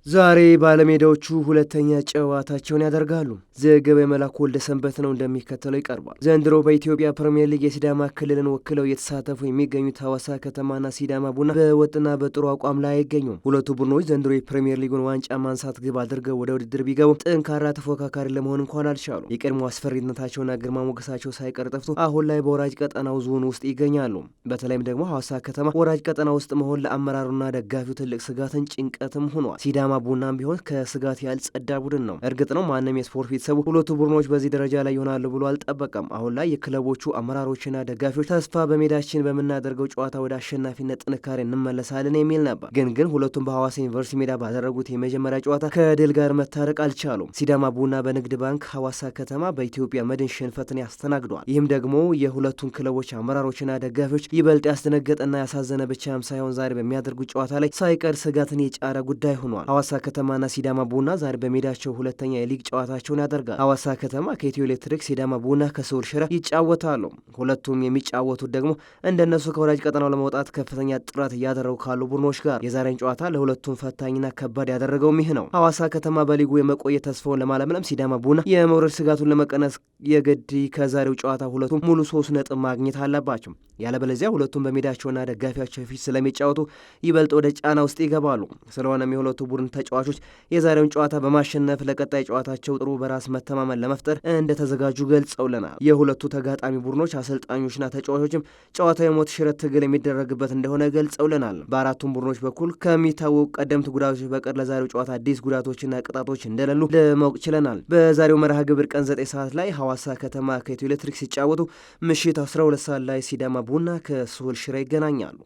ዛሬ ባለሜዳዎቹ ሁለተኛ ጨዋታቸውን ያደርጋሉ። ዘገበ መላኩ ወልደ ሰንበት ነው እንደሚከተለው ይቀርባል። ዘንድሮ በኢትዮጵያ ፕሪሚየር ሊግ የሲዳማ ክልልን ወክለው እየተሳተፉ የሚገኙት ሐዋሳ ከተማና ሲዳማ ቡና በወጥና በጥሩ አቋም ላይ አይገኙም። ሁለቱ ቡድኖች ዘንድሮ የፕሪሚየር ሊጉን ዋንጫ ማንሳት ግብ አድርገው ወደ ውድድር ቢገቡ ጠንካራ ተፎካካሪ ለመሆን እንኳን አልቻሉ። የቀድሞ አስፈሪነታቸውና ግርማ ሞገሳቸው ሳይቀር ጠፍቶ አሁን ላይ በወራጅ ቀጠናው ዞን ውስጥ ይገኛሉ። በተለይም ደግሞ ሐዋሳ ከተማ ወራጅ ቀጠና ውስጥ መሆን ለአመራሩና ደጋፊው ትልቅ ስጋትን ጭንቀትም ሆኗል። ሲዳማ ቡናም ቢሆን ከስጋት ያልጸዳ ቡድን ነው። እርግጥ ነው ማንም የስፖርት ቤተሰቡ ሁለቱ ቡድኖች በዚህ ደረጃ ላይ ይሆናሉ ብሎ አልጠበቀም። አሁን ላይ የክለቦቹ አመራሮችና ደጋፊዎች ተስፋ በሜዳችን በምናደርገው ጨዋታ ወደ አሸናፊነት ጥንካሬ እንመለሳለን የሚል ነበር። ግን ሁለቱም በሐዋሳ ዩኒቨርሲቲ ሜዳ ባደረጉት የመጀመሪያ ጨዋታ ከድል ጋር መታረቅ አልቻሉም። ሲዳማ ቡና በንግድ ባንክ፣ ሐዋሳ ከተማ በኢትዮጵያ መድን ሽንፈትን ያስተናግደዋል። ይህም ደግሞ የሁለቱን ክለቦች አመራሮችና ደጋፊዎች ይበልጥ ያስደነገጠና ያሳዘነ ብቻም ሳይሆን ዛሬ በሚያደርጉት ጨዋታ ላይ ሳይቀር ስጋትን የጫረ ጉዳይ ሆኗል። ሐዋሳ ከተማና ሲዳማ ቡና ዛሬ በሜዳቸው ሁለተኛ የሊግ ጨዋታቸውን ያደርጋል። ሐዋሳ ከተማ ከኢትዮ ኤሌክትሪክ፣ ሲዳማ ቡና ከስውር ሽረ ይጫወታሉ። ሁለቱም የሚጫወቱት ደግሞ እንደነሱ ከወራጅ ቀጠናው ለመውጣት ከፍተኛ ጥረት እያደረጉ ካሉ ቡድኖች ጋር። የዛሬን ጨዋታ ለሁለቱም ፈታኝና ከባድ ያደረገውም ይህ ነው። ሐዋሳ ከተማ በሊጉ የመቆየት ተስፋውን ለማለምለም፣ ሲዳማ ቡና የመውረድ ስጋቱን ለመቀነስ የግድ ከዛሬው ጨዋታ ሁለቱም ሙሉ 3 ነጥብ ማግኘት አለባቸው። ያለበለዚያ ሁለቱም በሜዳቸውና ደጋፊያቸው ፊት ስለሚጫወቱ ይበልጥ ወደ ጫና ውስጥ ይገባሉ። ስለሆነም የሁለቱ ቡድን ተጫዋቾች የዛሬውን ጨዋታ በማሸነፍ ለቀጣይ ጨዋታቸው ጥሩ በራስ መተማመን ለመፍጠር እንደተዘጋጁ ገልጸውልናል። የሁለቱ ተጋጣሚ ቡድኖች አሰልጣኞችና ተጫዋቾችም ጨዋታው የሞት ሽረት ትግል የሚደረግበት እንደሆነ ገልጸውልናል። በአራቱም ቡድኖች በኩል ከሚታወቁ ቀደምት ጉዳቶች በቀር ለዛሬው ጨዋታ አዲስ ጉዳቶችና ቅጣቶች እንደሌሉ ለማወቅ ችለናል። በዛሬው መርሃ ግብር ቀን 9 ሰዓት ላይ ሐዋሳ ከተማ ከኢትዮ ኤሌክትሪክ ሲጫወቱ፣ ምሽት 12 ሰዓት ላይ ሲዳማ ቡና ከስሁል ሽረ ይገናኛሉ።